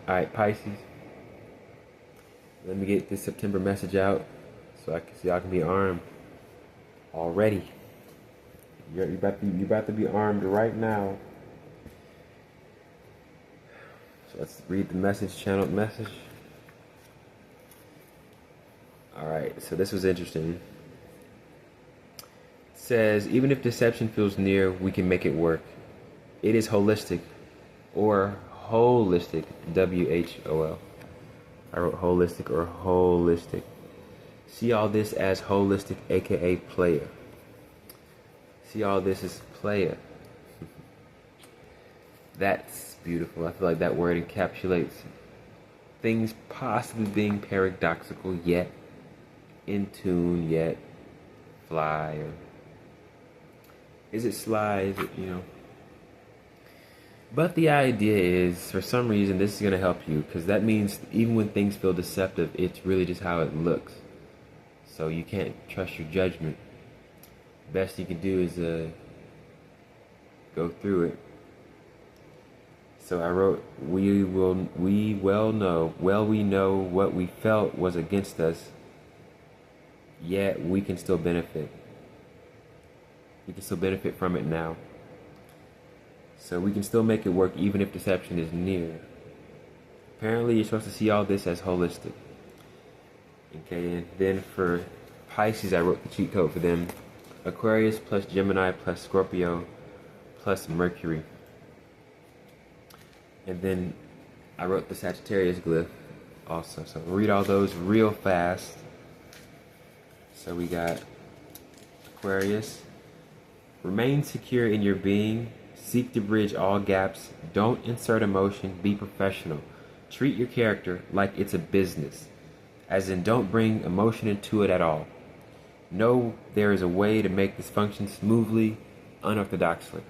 Alright, Pisces. Let me get this September message out so y'all can be armed already. You're about to be armed right now. So let's read the message, channeled message. Alright, so this was interesting. It says, even if deception feels near, we can make it work. It is holistic, or holistic, W-H-O-L. I wrote holistic or holistic. See all this as holistic, aka player. See all this as player. That's beautiful. I feel like that word encapsulates things possibly being paradoxical, yet in tune, yet fly. Or is it sly? Is it, But the idea is, for some reason, this is going to help you, because that means even when things feel deceptive, it's really just how it looks. So you can't trust your judgment. Best you can do is go through it. So I wrote, we know what we felt was against us, yet we can still benefit. We can still benefit from it now. So we can still make it work even if deception is near. Apparently you're supposed to see all this as holistic. Okay, and then for Pisces, I wrote the cheat code for them. Aquarius plus Gemini plus Scorpio plus Mercury. And then I wrote the Sagittarius glyph also. So read all those real fast. So we got Aquarius. Remain secure in your being. Seek to bridge all gaps. Don't insert emotion. Be professional. Treat your character like it's a business. As in, don't bring emotion into it at all. Know there is a way to make this function smoothly, unorthodoxly.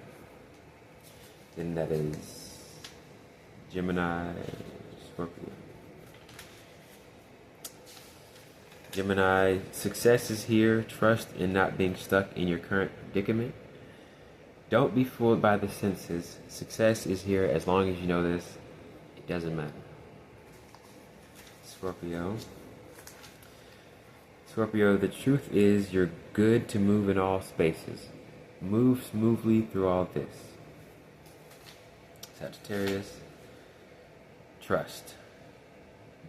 Then that is Gemini, Scorpio. Gemini, success is here. Trust in not being stuck in your current predicament. Don't be fooled by the senses. Success is here as long as you know this. It doesn't matter. Scorpio. Scorpio, the truth is you're good to move in all spaces. Move smoothly through all this. Sagittarius. Trust.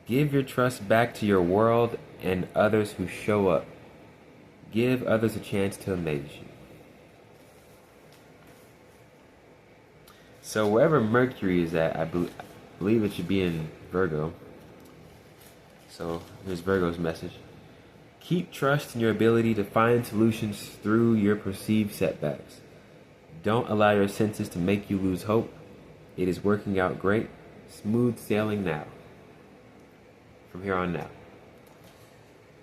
Give your trust back to your world and others who show up. Give others a chance to amaze you. So wherever Mercury is at, I believe it should be in Virgo. So here's Virgo's message. Keep trust in your ability to find solutions through your perceived setbacks. Don't allow your senses to make you lose hope. It is working out great. Smooth sailing now. From here on now.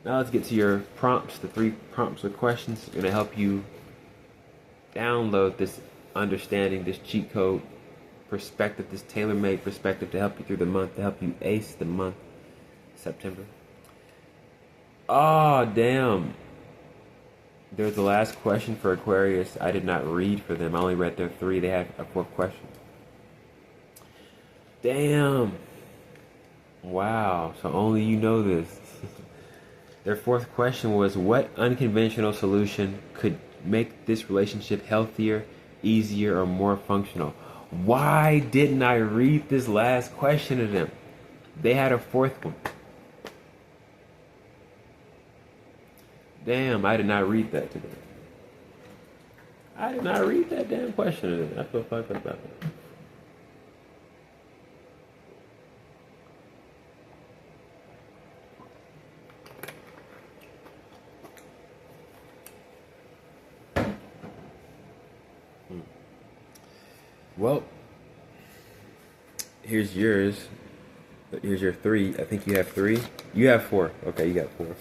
Now let's get to your prompts. The 3 prompts or questions are going to help you download this understanding, this cheat code perspective, this tailor-made perspective to help you through the month, to help you ace the month, September. Oh, damn. There's the last question for Aquarius. I did not read for them. I only read their 3. They had a 4th question. Damn. Wow. So only you know this. Their 4th question was, what unconventional solution could make this relationship healthier, easier, or more functional? Why didn't I read this last question to them? They had a 4th one. Damn, I did not read that to them. I did not read that damn question to them. I feel fucked up about that. Well, here's yours. Here's your 3. I think you have 3. You have 4. Okay, you got 4.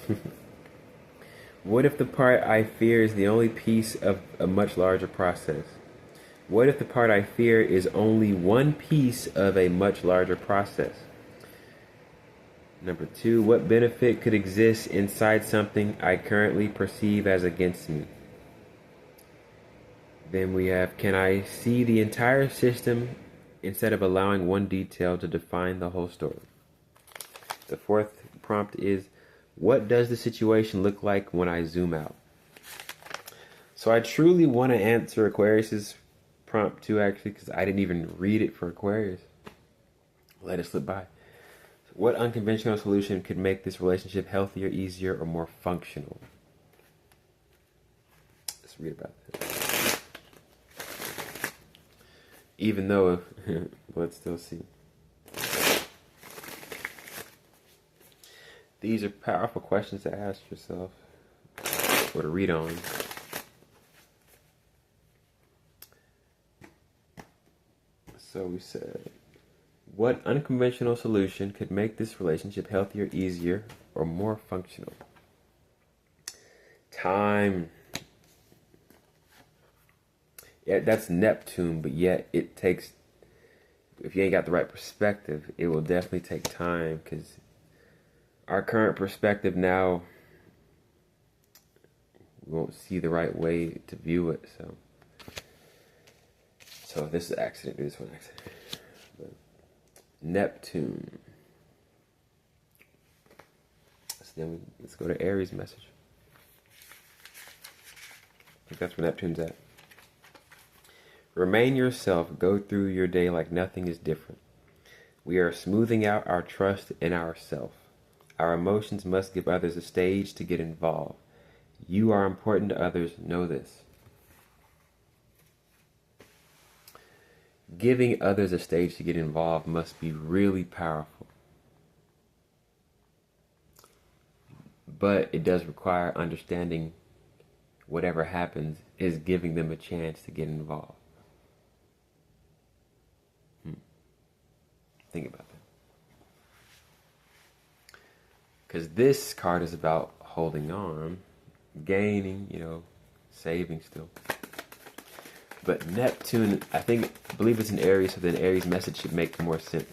What if the part I fear is the only piece of a much larger process? What if the part I fear is only one piece of a much larger process? Number 2, what benefit could exist inside something I currently perceive as against me? Then we have, can I see the entire system instead of allowing one detail to define the whole story. The fourth prompt is, what does the situation look like when I zoom out? So I truly want to answer Aquarius's prompt too, actually, because I didn't even read it for Aquarius. Let it slip by. What unconventional solution could make this relationship healthier, easier, or more functional? Let's read about that. Even though, let's still see. These are powerful questions to ask yourself or to read on. So we said, what unconventional solution could make this relationship healthier, easier, or more functional? Time. Yeah, that's Neptune, but yet it takes, if you ain't got the right perspective, it will definitely take time, because our current perspective now, we won't see the right way to view it. So this is an accident. Do this one accident. But Neptune. So then let's go to Aries message. I think that's where Neptune's at. Remain yourself. Go through your day like nothing is different. We are smoothing out our trust in ourselves. Our emotions must give others a stage to get involved. You are important to others. Know this. Giving others a stage to get involved must be really powerful. But it does require understanding whatever happens is giving them a chance to get involved. Think about that. Because this card is about holding on, gaining, saving still. But Neptune, I believe it's in Aries, so then Aries' message should make more sense.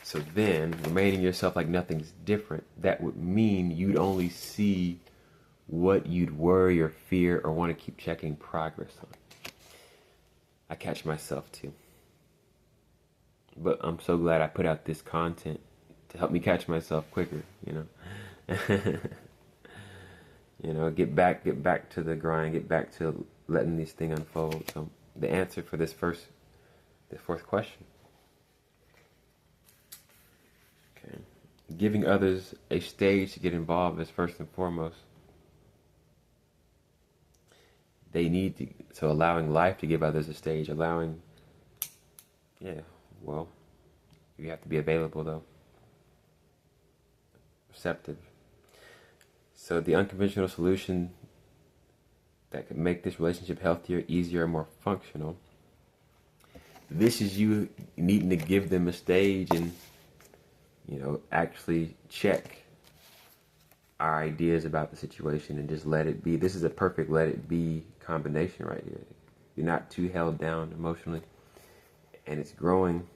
So then, remaining yourself like nothing's different, that would mean you'd only see what you'd worry or fear or want to keep checking progress on. I catch myself too. But I'm so glad I put out this content to help me catch myself quicker, get back to the grind, get back to letting these things unfold. So the answer for this fourth question. Okay. Giving others a stage to get involved is first and foremost. They need to, so allowing life to give others a stage, you have to be available though. Receptive. So the unconventional solution that could make this relationship healthier, easier, more functional. This is you needing to give them a stage and, actually check our ideas about the situation and just let it be. This is a perfect let it be combination right here. You're not too held down emotionally and it's growing.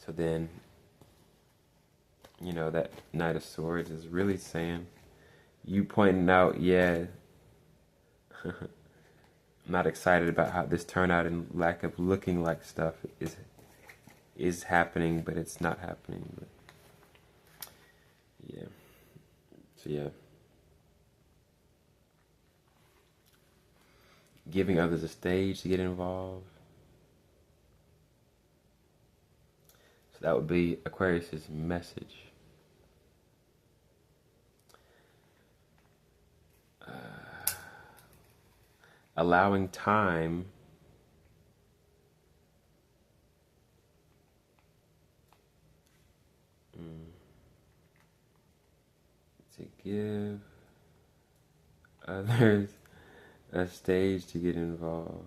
So then, that Knight of Swords is really saying, you pointing out, I'm not excited about how this turned out and lack of looking like stuff is happening, but it's not happening. But yeah. So yeah. Giving others a stage to get involved. So that would be Aquarius's message. Allowing time to give others a stage to get involved.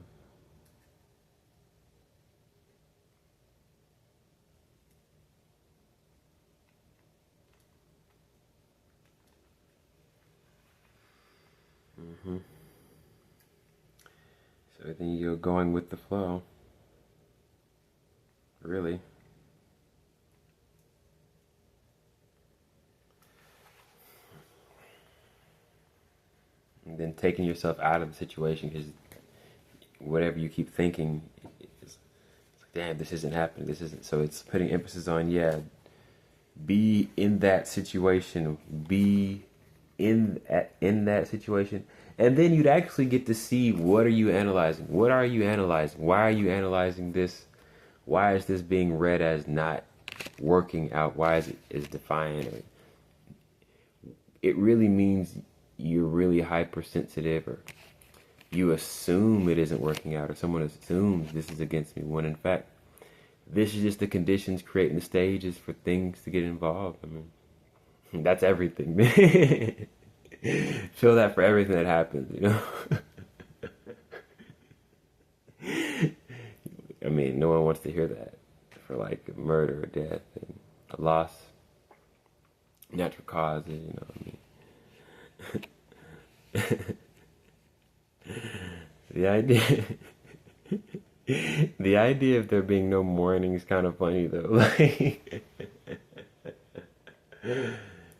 So then you're going with the flow. Really. And then taking yourself out of the situation, because whatever you keep thinking, damn, this isn't happening. This isn't. So it's putting emphasis on, yeah, be in that situation. Be in that situation. And then you'd actually get to see, what are you analyzing? What are you analyzing? Why are you analyzing this? Why is this being read as not working out? Why is it defiant? It really means you're really hypersensitive, or you assume it isn't working out, or someone assumes this is against me, when in fact this is just the conditions creating the stages for things to get involved. I mean, that's everything. Feel that for everything that happens, you know. I mean, no one wants to hear that, for like murder or death and a loss, natural causes, you know what I mean. The idea, the idea of there being no mourning is kind of funny though. Like,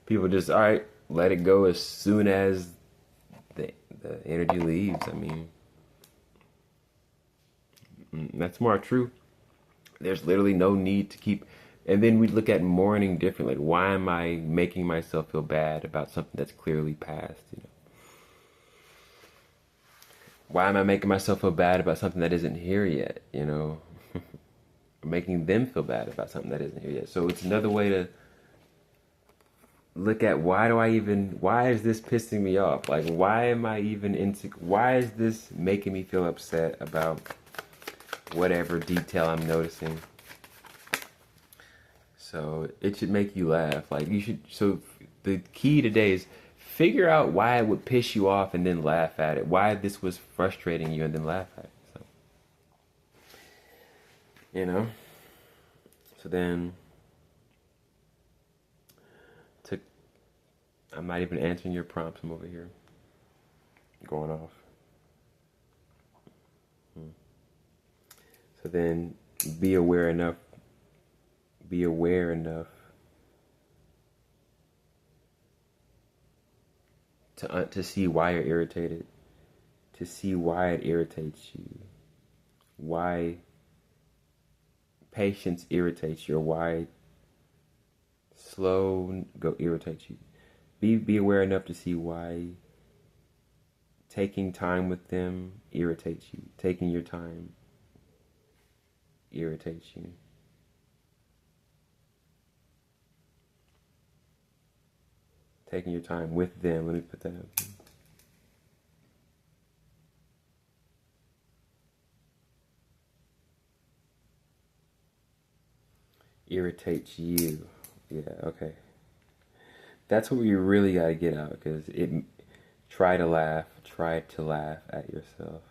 people just, all right, let it go as soon as the energy leaves. I mean, that's more true. There's literally no need to keep. And then we look at mourning differently. Like, why am I making myself feel bad about something that's clearly past? You know, why am I making myself feel bad about something that isn't here yet? You know, making them feel bad about something that isn't here yet. So it's another way to look at, why is this pissing me off? Like, why am I even why is this making me feel upset about whatever detail I'm noticing? So it should make you laugh. Like, you should, so the key today is figure out why it would piss you off and then laugh at it. Why this was frustrating you and then laugh at it. So, you know, so then I'm not even answering your prompts. I'm over here going off. So then be aware enough to see why you're irritated, to see why it irritates you, why patience irritates you, or why slow go irritates you. Be aware enough to see why taking time with them irritates you. Taking your time irritates you. Taking your time with them. Let me put that up. Irritates you. Yeah, okay. That's what we really gotta get out, because try to laugh at yourself.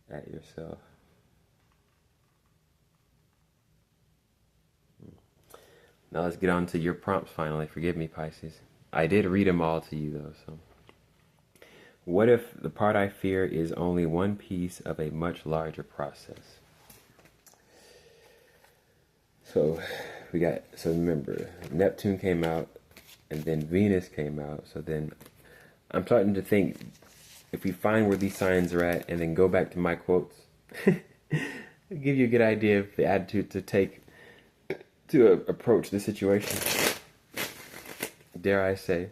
At yourself. Now let's get on to your prompts finally. Forgive me, Pisces. I did read them all to you though, so. What if the part I fear is only one piece of a much larger process? So remember, Neptune came out and then Venus came out. So then I'm starting to think, if we find where these signs are at and then go back to my quotes, it'll give you a good idea of the attitude to take to approach the situation. Dare I say,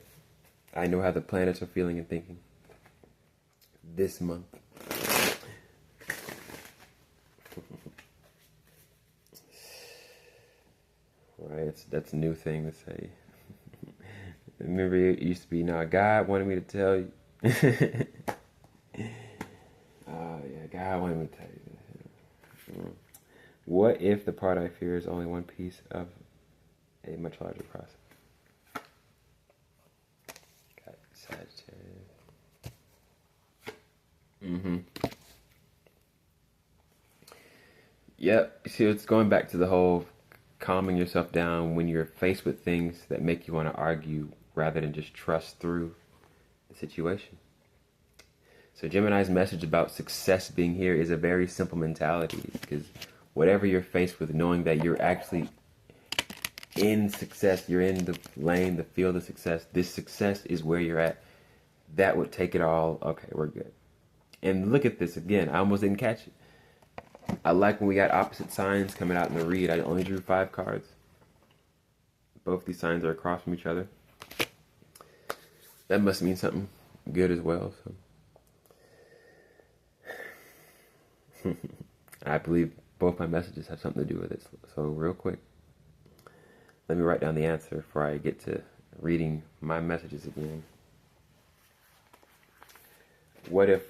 I know how the planets are feeling and thinking this month. Right, that's a new thing to say. Remember, it used to be, "No, God wanted me to tell you." Oh yeah, God wanted me to tell you this. What if the part I fear is only one piece of a much larger process? Got Sagittarius. Yep. See, it's going back to the whole calming yourself down when you're faced with things that make you want to argue rather than just trust through the situation. So Gemini's message about success being here is a very simple mentality, because whatever you're faced with, knowing that you're actually in success, you're in the lane, the field of success, this success is where you're at, that would take it all. Okay, we're good. And look at this again. I almost didn't catch it. I like when we got opposite signs coming out in the read. I only drew 5 cards. Both these signs are across from each other. That must mean something good as well. So I believe both my messages have something to do with it. So real quick, let me write down the answer before I get to reading my messages again. What if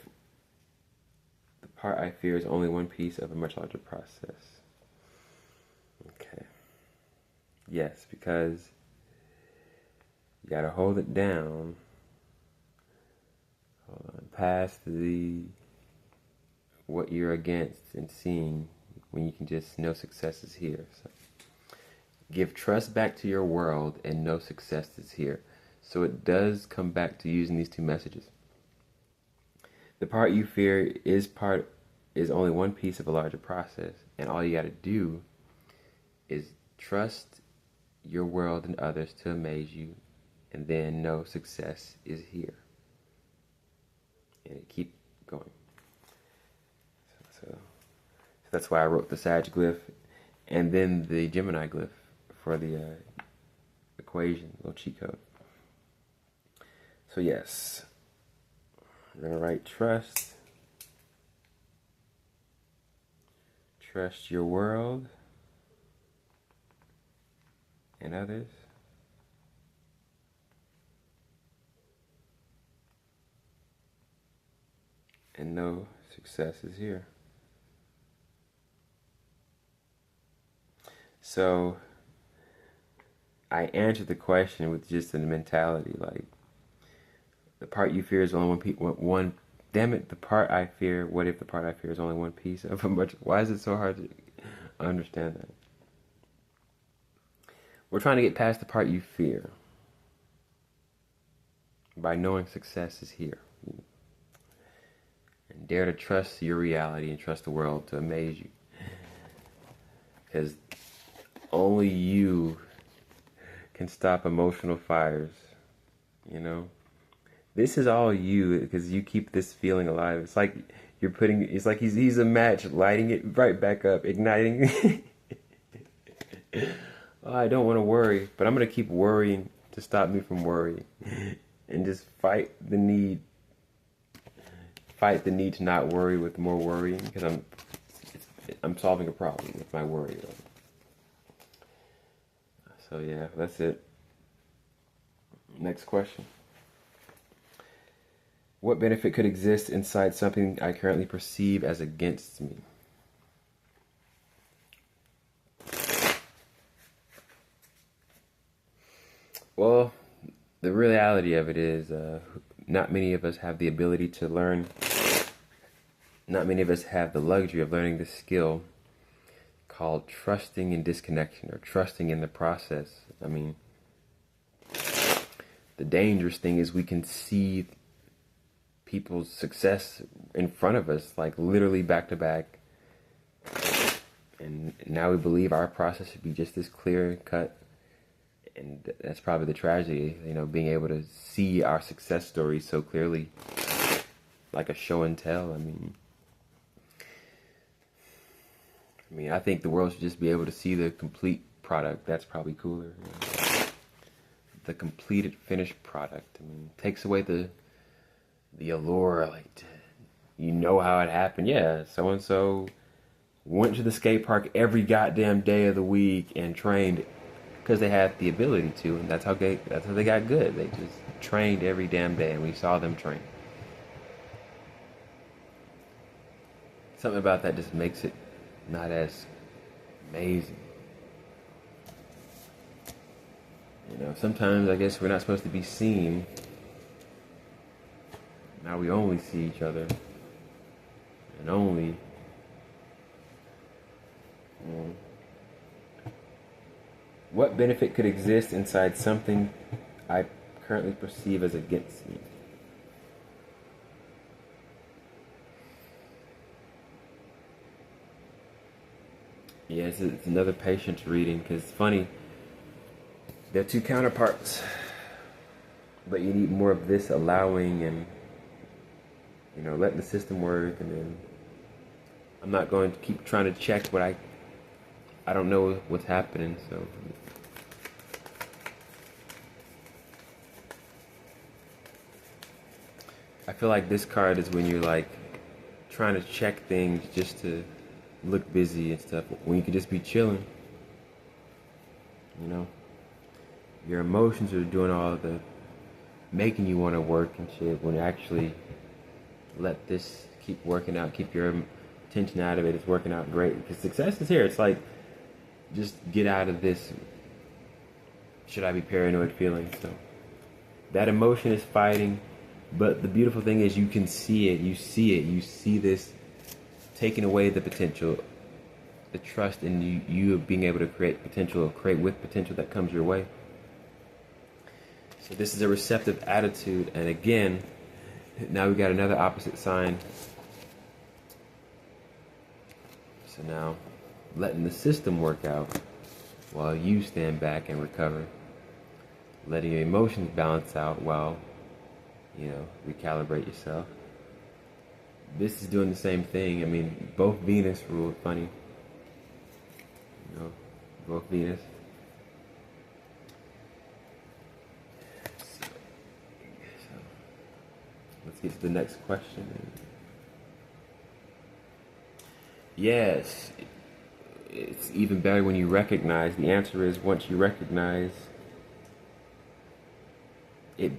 the part I fear is only one piece of a much larger process? Okay. Yes, because you gotta hold it down. Hold on. Past what you're against and seeing when you can just know success is here. So, give trust back to your world and know success is here. So it does come back to using these 2 messages. The part you fear is only one piece of a larger process, and all you got to do is trust your world and others to amaze you, and then know success is here. And keep going. So that's why I wrote the Sag glyph and then the Gemini glyph for the equation, little cheat code. So yes, I'm going to write trust. Trust your world and others. And know success is here. So I answered the question with just a mentality like, the part you fear is only one. Damn it, the part I fear. What if the part I fear is only one piece of a much? Why is it so hard to understand that? We're trying to get past the part you fear by knowing success is here. And dare to trust your reality and trust the world to amaze you. Because only you can stop emotional fires, you know? This is all you, because you keep this feeling alive. It's like it's like he's a match, lighting it right back up, igniting. Oh, I don't want to worry, but I'm going to keep worrying to stop me from worrying. And just fight the need to not worry with more worrying, because I'm solving a problem with my worry. So yeah, that's it. Next question. What benefit could exist inside something I currently perceive as against me? Well, the reality of it is not many of us have the ability to learn. Not many of us have the luxury of learning this skill called trusting in disconnection, or trusting in the process. I mean, the dangerous thing is we can see people's success in front of us, like literally back to back. And now we believe our process should be just as clear and cut. And that's probably the tragedy, you know, being able to see our success story so clearly, like a show and tell. I mean, I think the world should just be able to see the complete product. That's probably cooler. You know? The completed, finished product. I mean, takes away the allure, like, you know how it happened. Yeah, so-and-so went to the skate park every goddamn day of the week and trained because they had the ability to, and that's how they got good. They just trained every damn day, and we saw them train. Something about that just makes it not as amazing. You know, sometimes I guess we're not supposed to be seen. Now we only see each other. And only. What benefit could exist inside something I currently perceive as against me? Yes, it's another patience reading, because it's funny. They're two counterparts. But you need more of this allowing and, you know, letting the system work, and then I'm not going to keep trying to check what I don't know what's happening, so I feel like this card is when you're like trying to check things just to look busy and stuff, when you could just be chilling. You know, your emotions are doing all the making you want to work and shit, when actually let this keep working out, keep your attention out of it. It's working out great because success is here. It's like, just get out of this should I be paranoid feeling. So that emotion is fighting, but the beautiful thing is you can see it. You see this taking away the potential, the trust in you being able to create potential, create with potential that comes your way. So this is a receptive attitude, and again, now we got another opposite sign. So now, letting the system work out while you stand back and recover. Letting your emotions balance out while, recalibrate yourself. This is doing the same thing. I mean, both Venus ruled, funny. Both Venus. So, let's get to the next question. Yes, it's even better when you recognize. The answer is, once you recognize it,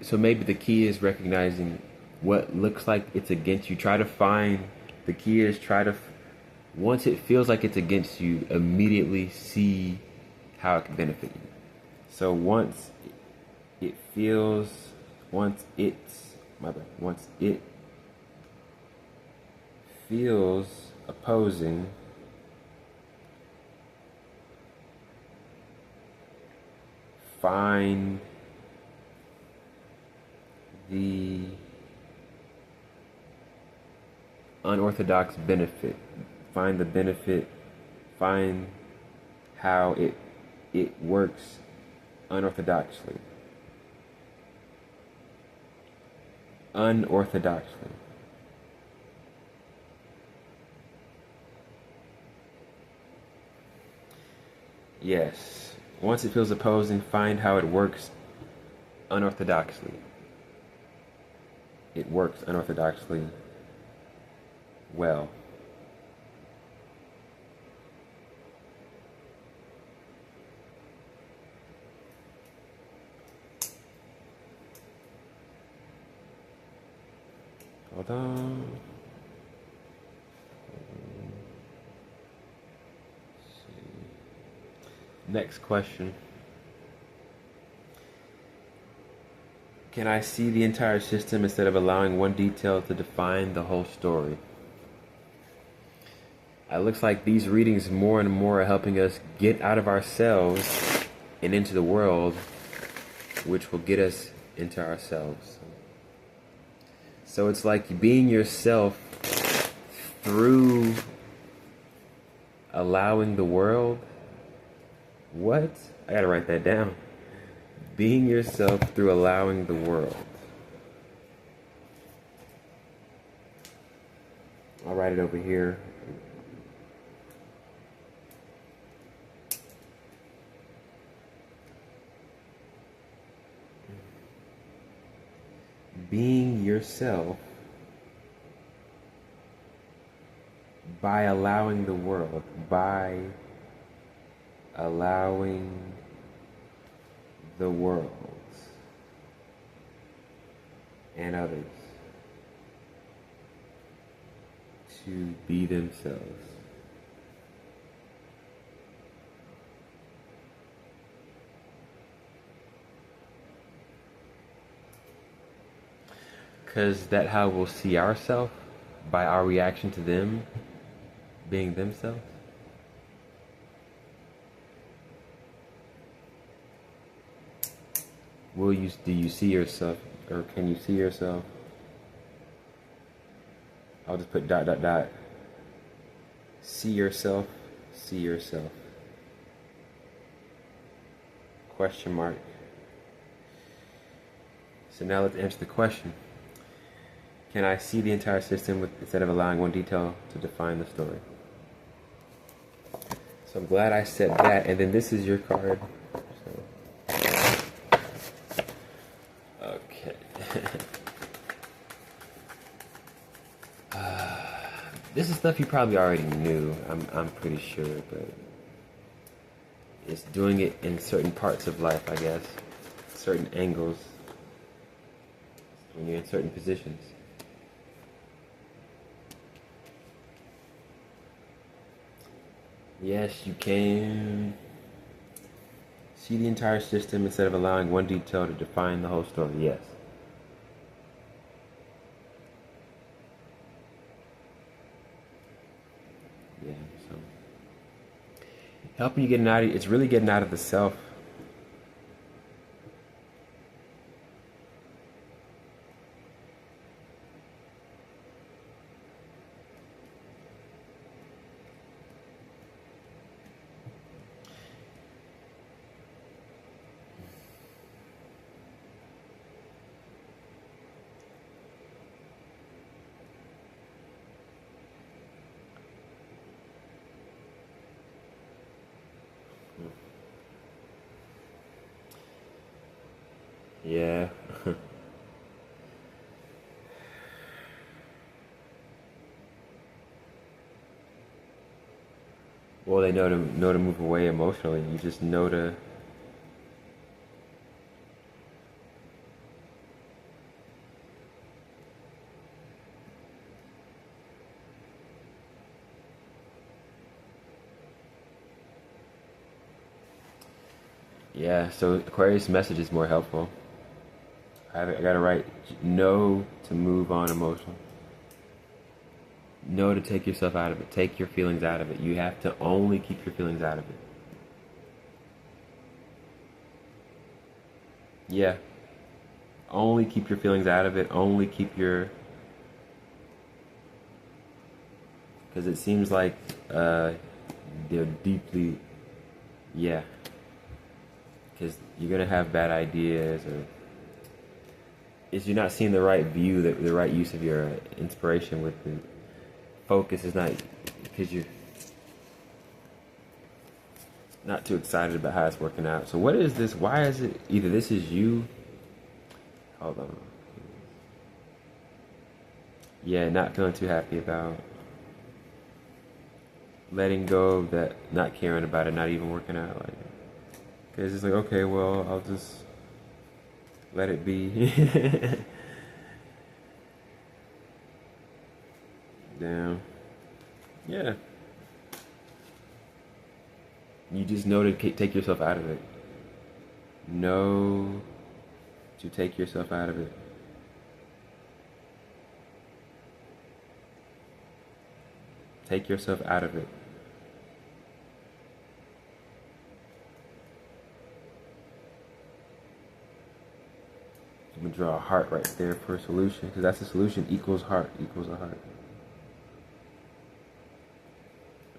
so maybe the key is recognizing what looks like it's against you. Try to find, the key is once it feels like it's against you, immediately see how it can benefit you. So once it feels opposing, find the unorthodox benefit. Find the benefit. Find how it works unorthodoxly. Unorthodoxly. Yes. Once it feels opposing, find how it works unorthodoxly. It works unorthodoxly well. Hold on. Next question. Can I see the entire system instead of allowing one detail to define the whole story? It looks like these readings more and more are helping us get out of ourselves and into the world, which will get us into ourselves. So it's like being yourself through allowing the world. What? I gotta write that down. Being yourself through allowing the world. I'll write it over here. Being yourself by allowing the world, by allowing the world and others to be themselves. Because that's how we'll see ourselves, by our reaction to them being themselves. Do you see yourself, or can you see yourself? I'll just put ... See yourself, see yourself. Question mark. So now let's answer the question. Can I see the entire system instead of allowing one detail to define the story? So I'm glad I said that. And then this is your card. So. Okay. This is stuff you probably already knew. I'm pretty sure, but it's doing it in certain parts of life, I guess, certain angles, when you're in certain positions. Yes, you can see the entire system instead of allowing one detail to define the whole story. Yes. Yeah, so helping you getting out of it's really getting out of the self. Yeah. Well, they know to move away emotionally. You just know to. Yeah. So Aquarius message is more helpful. I gotta write. Know to move on emotionally. Know to take yourself out of it. Take your feelings out of it. You have to only keep your feelings out of it. Yeah. Only keep your feelings out of it. Only keep your. Because it seems like they're deeply. Yeah. Because you're going to have bad ideas, or is you're not seeing the right view, the right use of your inspiration with the focus is not, because you're not too excited about how it's working out. So what is this? Why is it either this is you? Hold on. Yeah, not feeling too happy about letting go of that, not caring about it, not even working out. Like, because it's like, okay, well, I'll just let it be. Damn. Yeah. You just know to take yourself out of it. Know to take yourself out of it. Take yourself out of it. I'm gonna draw a heart right there for a solution, because that's a solution equals heart equals a heart.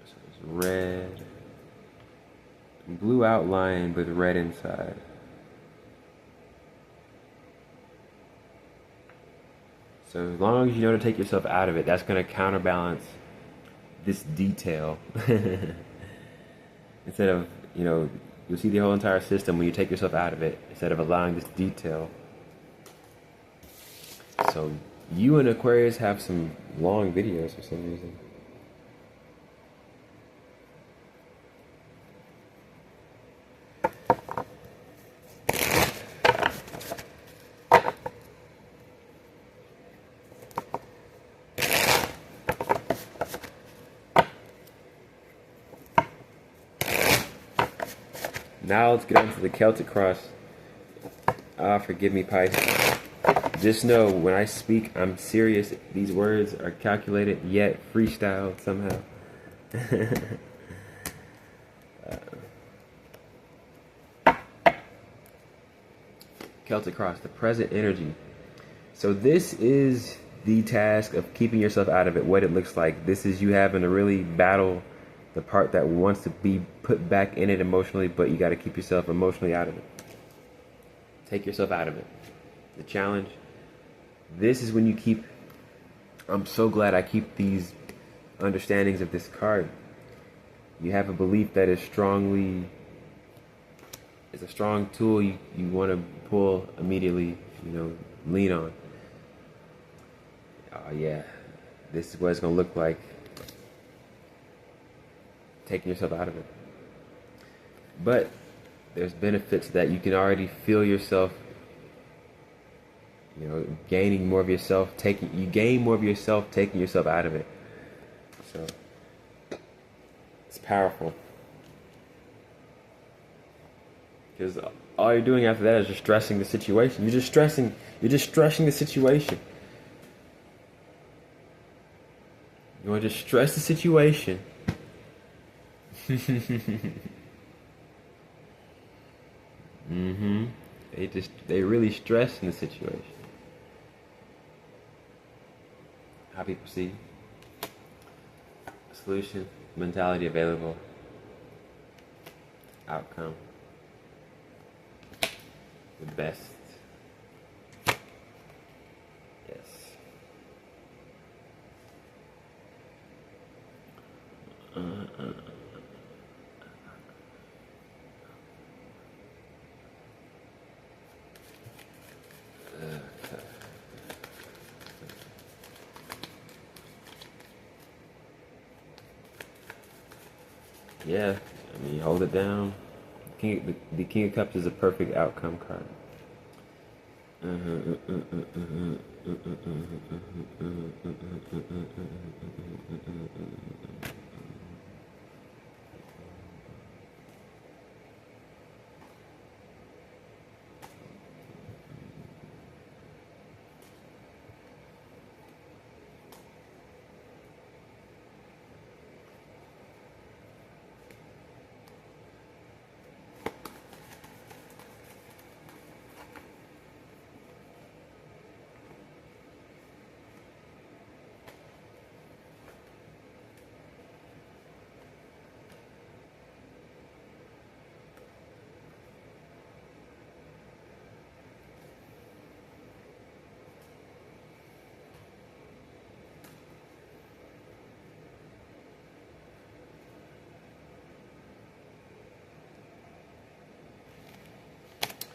So it's red, blue outline with red inside. So as long as you know to take yourself out of it, that's gonna counterbalance this detail. Instead of, you'll see the whole entire system when you take yourself out of it, instead of allowing this detail. So you and Aquarius have some long videos for some reason. Now let's get on to the Celtic cross. Forgive me, Pisces. Just know, when I speak, I'm serious. These words are calculated, yet freestyle somehow. Celtic cross, the present energy. So this is the task of keeping yourself out of it, what it looks like. This is you having to really battle the part that wants to be put back in it emotionally, but you got to keep yourself emotionally out of it. Take yourself out of it. The challenge. This is when you keep I'm so glad I keep these understandings of this card. You have a belief that is a strong tool you want to pull immediately, lean on. Oh yeah, this is what it's going to look like. Taking yourself out of it. But there's benefits that you can already feel yourself, gaining more of yourself, you gain more of yourself, taking yourself out of it. So it's powerful. Because all you're doing after that is just stressing the situation. You're just stressing the situation. You want to just stress the situation. They really stress in the situation. How people see solution, mentality available, outcome, the best. Yes. Yeah, I mean, hold it down. The King of Cups is a perfect outcome card.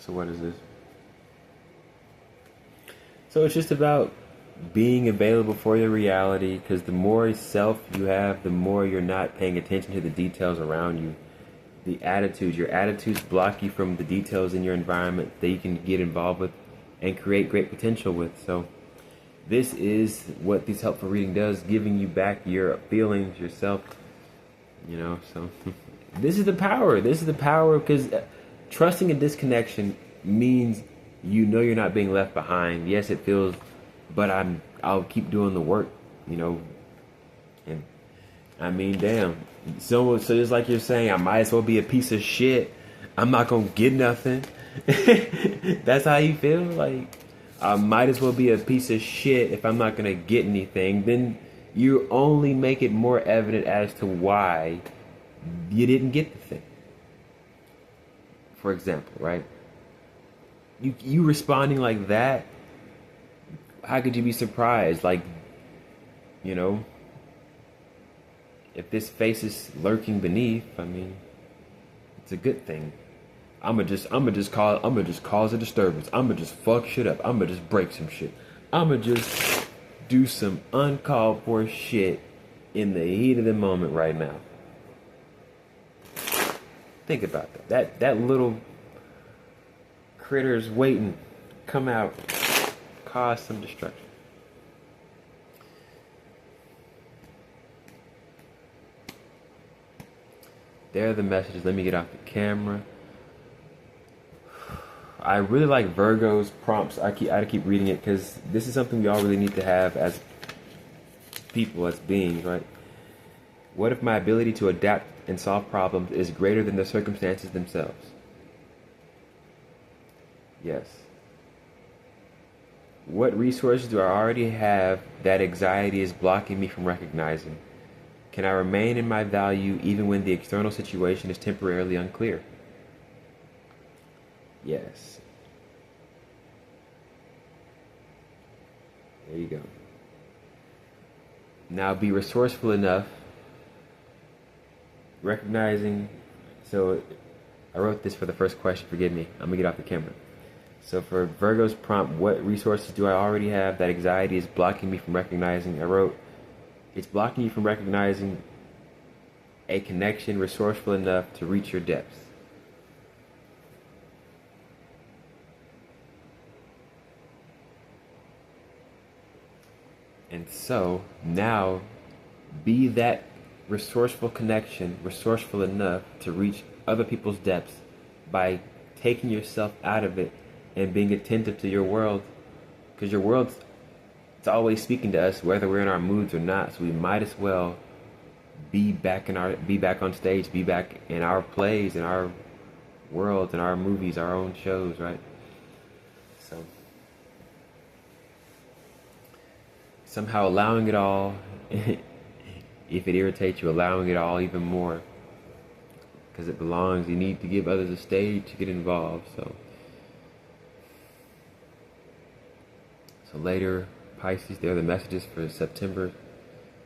So what is this? So it's just about being available for your reality, because the more self you have, the more you're not paying attention to the details around you. Your attitudes block you from the details in your environment that you can get involved with and create great potential with. So this is what this helpful reading does, giving you back your feelings, yourself, so this is the power. This is the power, because trusting a disconnection means you're not being left behind. Yes, it feels, but I'll keep doing the work, and I mean, damn. So just like you're saying, I might as well be a piece of shit. I'm not gonna get nothing. That's how you feel? Like, I might as well be a piece of shit if I'm not gonna get anything. Then you only make it more evident as to why you didn't get the thing. For example, right? You responding like that, how could you be surprised? Like, if this face is lurking beneath, I mean, it's a good thing. I'ma just cause a disturbance. I'ma just fuck shit up. I'ma just break some shit. I'ma just do some uncalled for shit in the heat of the moment right now. Think about that. That little critter's waiting. Come out. Cause some destruction. There are the messages. Let me get off the camera. I really like Virgo's prompts. I keep reading it because this is something we all really need to have as people, as beings, right? What if my ability to adapt and solve problems is greater than the circumstances themselves? Yes. What resources do I already have that anxiety is blocking me from recognizing? Can I remain in my value even when the external situation is temporarily unclear? Yes. There you go. Now be resourceful enough, recognizing. So I wrote this for the first question, forgive me. I'm gonna get off the camera. So for Virgo's prompt, what resources do I already have that anxiety is blocking me from recognizing? I wrote, it's blocking you from recognizing a connection resourceful enough to reach your depths. And so now be that resourceful connection, resourceful enough to reach other people's depths by taking yourself out of it and being attentive to your world, because your world's, it's always speaking to us whether we're in our moods or not. So we might as well be back on stage, be back in our plays, in our worlds, in our movies, our own shows, right? So somehow allowing it all, if it irritates you, allowing it all even more, because it belongs. You need to give others a stage to get involved. So later, Pisces, they're the messages for September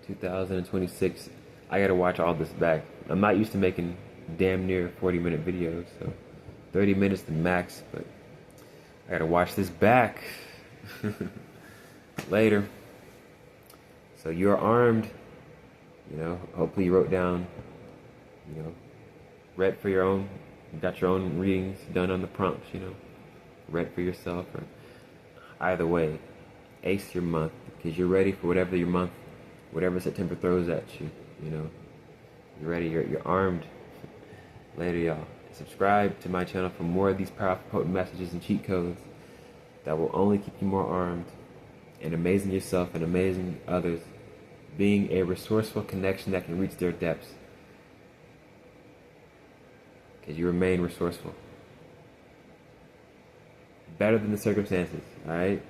2026. I gotta watch all this back. I'm not used to making damn near 40-minute videos, so 30 minutes the max, but I gotta watch this back. Later. So you're armed, hopefully you wrote down, read for your own, you got your own readings done on the prompts, read for yourself, or either way, ace your month, because you're ready for whatever September throws at you, You're ready, you're armed. Later, y'all. Subscribe to my channel for more of these powerful, potent messages and cheat codes that will only keep you more armed and amazing yourself and amazing others, being a resourceful connection that can reach their depths. Because you remain resourceful. Better than the circumstances, alright?